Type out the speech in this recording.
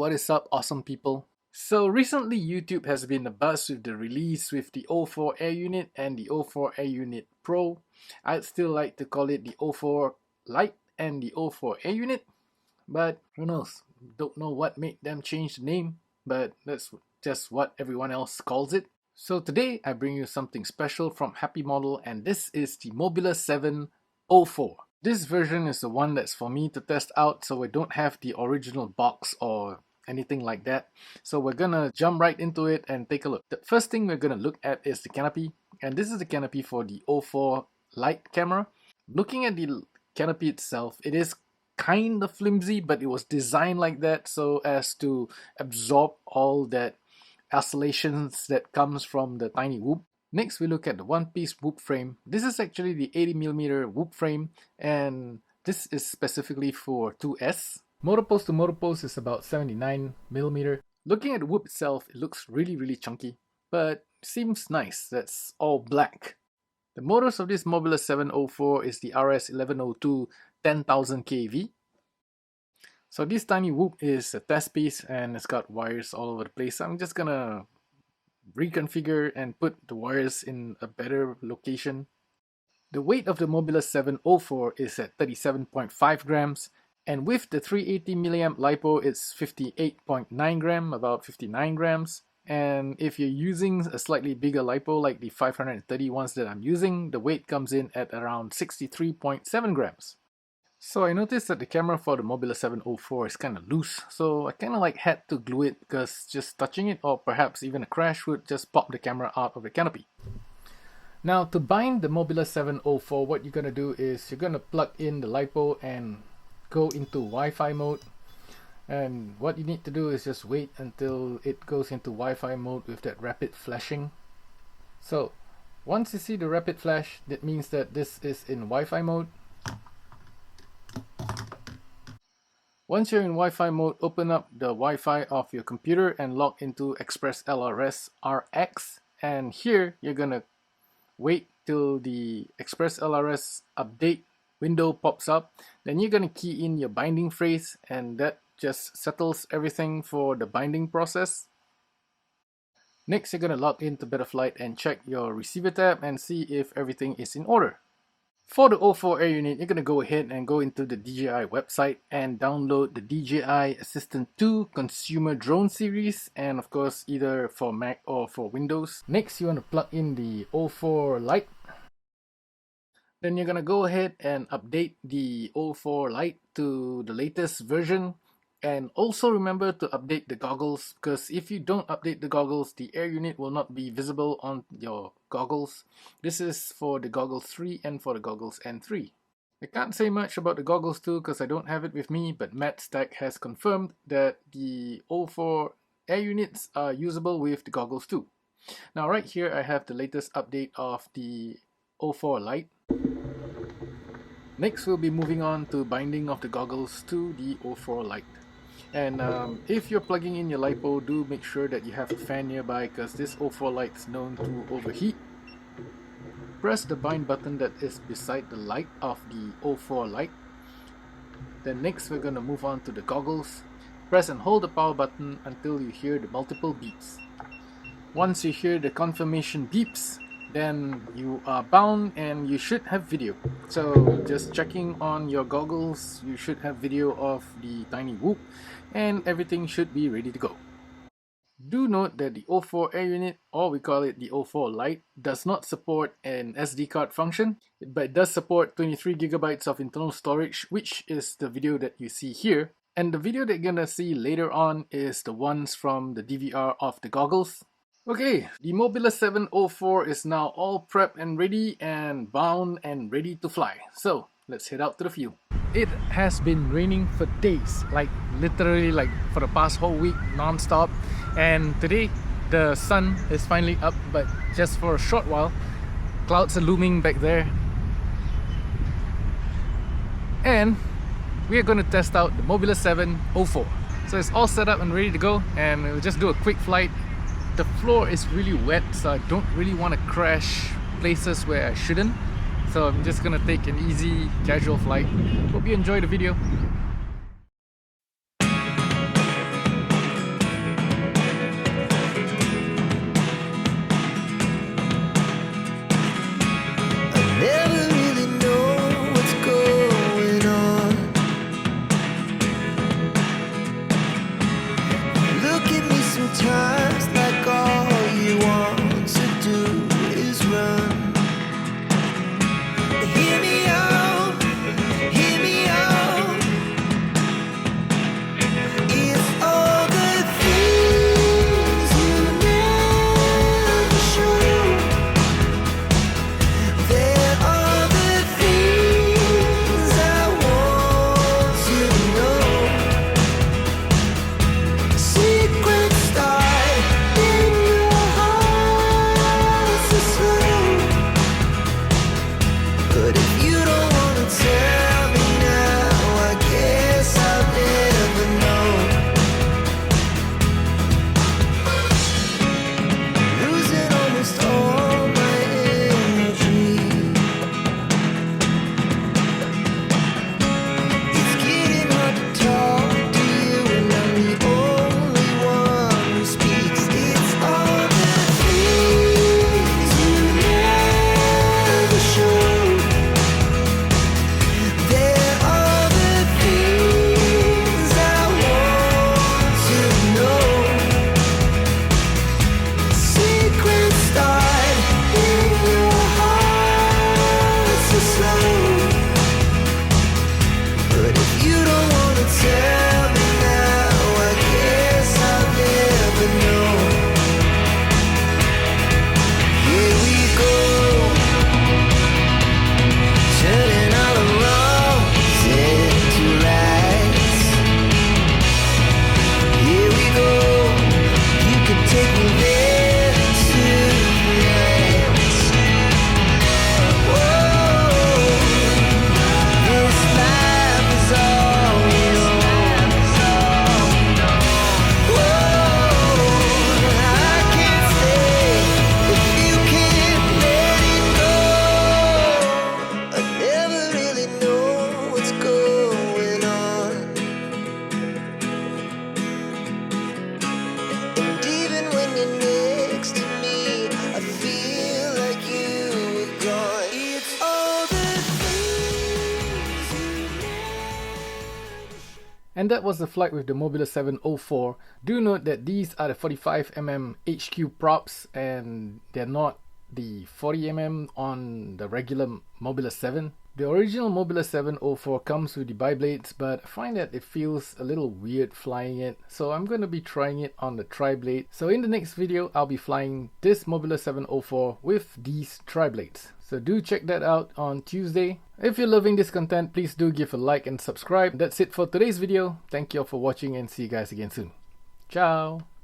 what is up, awesome people? So recently YouTube has been abuzz with the release with the O4 Air Unit and the O4 Air Unit Pro. I'd still like to call it the O4 Lite and the O4 Air Unit, but who knows? Don't know what made them change the name, but that's just what everyone else calls it. So today I bring you something special from Happymodel, and this is the Mobula 7 O4. This version is the one that's for me to test out, so I don't have the original box or anything like that. So we're gonna jump right into it and take a look. The first thing we're gonna look at is the canopy, and this is the canopy for the O4 Lite camera. Looking at the canopy itself, it is kind of flimsy, but it was designed like that so as to absorb all that oscillations that comes from the tiny whoop. Next, we look at the one-piece whoop frame. This is actually the 80mm whoop frame, and this is specifically for 2S. Motor post to motor post is about 79mm. Looking at the whoop itself, it looks really chunky, but seems nice. That's all black. The motors of this Mobula 704 is the RS1102 10,000 kV. So this tiny whoop is a test piece and it's got wires all over the place. I'm just gonna reconfigure and put the wires in a better location. The weight of the Mobula 704 is at 37.5 grams, and with the 380 milliamp LiPo it's 58.9 gram, about 59 grams. And if you're using a slightly bigger LiPo like the 530 ones that I'm using, the weight comes in at around 63.7 grams. So I noticed that the camera for the Mobula 704 is kind of loose, so I kind of had to glue it because just touching it or perhaps even a crash would just pop the camera out of the canopy. Now to bind the Mobula 704, what you're going to do is you're going to plug in the LiPo and go into Wi-Fi mode. And what you need to do is just wait until it goes into Wi-Fi mode with that rapid flashing. So once you see the rapid flash, that means that this is in Wi-Fi mode. Once you're in Wi-Fi mode, open up the Wi-Fi of your computer and log into ExpressLRS RX. And here you're gonna wait till the ExpressLRS update window pops up. Then you're gonna key in your binding phrase, and that just settles everything for the binding process. Next, you're gonna log into Betaflight and check your receiver tab and see if everything is in order. For the O4 Air Unit, you're going to go ahead and go into the DJI website and download the DJI Assistant 2 Consumer Drone Series, and of course either for Mac or for Windows. Next, you want to plug in the O4 Lite. Then you're going to go ahead and update the O4 Lite to the latest version. And also remember to update the goggles, because if you don't update the goggles, the Air Unit will not be visible on your goggles. This is for the Goggles 3 and for the Goggles N3. I can't say much about the Goggles 2 because I don't have it with me, but Matt Stack has confirmed that the O4 Air Units are usable with the Goggles 2. Now right here I have the latest update of the O4 Lite. Next we'll be moving on to binding of the goggles to the O4 Lite. And if you're plugging in your LiPo, do make sure that you have a fan nearby because this O4 Lite is known to overheat. Press the bind button that is beside the light of the O4 Lite. Then next we're going to move on to the goggles. Press and hold the power button until you hear the multiple beeps. Once you hear the confirmation beeps, then you are bound and you should have video. So just checking on your goggles, you should have video of the tiny whoop and everything should be ready to go. Do note that the O4 Air Unit, or we call it the O4 Lite, does not support an SD card function, but it does support 23GB of internal storage, which is the video that you see here. And the video that you're gonna see later on is the ones from the DVR of the goggles. Okay, the Mobula 704 is now all prepped and ready and bound and ready to fly. So let's head out to the field. It has been raining for days, literally for the past whole week non-stop. And today the sun is finally up, but just for a short while. Clouds are looming back there. And we are going to test out the Mobula 704. So it's all set up and ready to go, and we'll just do a quick flight. The floor is really wet, so I don't really want to crash places where I shouldn't. So I'm just gonna take an easy, casual flight. Hope you enjoy the video. And that was the flight with the Mobula 704. Do note that these are the 45mm HQ props and they're not the 40mm on the regular Mobula 7. The original Mobula 704 comes with the bi-blades, but I find that it feels a little weird flying it, so I'm going to be trying it on the tri-blade. So in the next video, I'll be flying this Mobula 704 with these tri-blades. So do check that out on Tuesday. If you're loving this content, please do give a like and subscribe. That's it for today's video. Thank you all for watching and see you guys again soon. Ciao!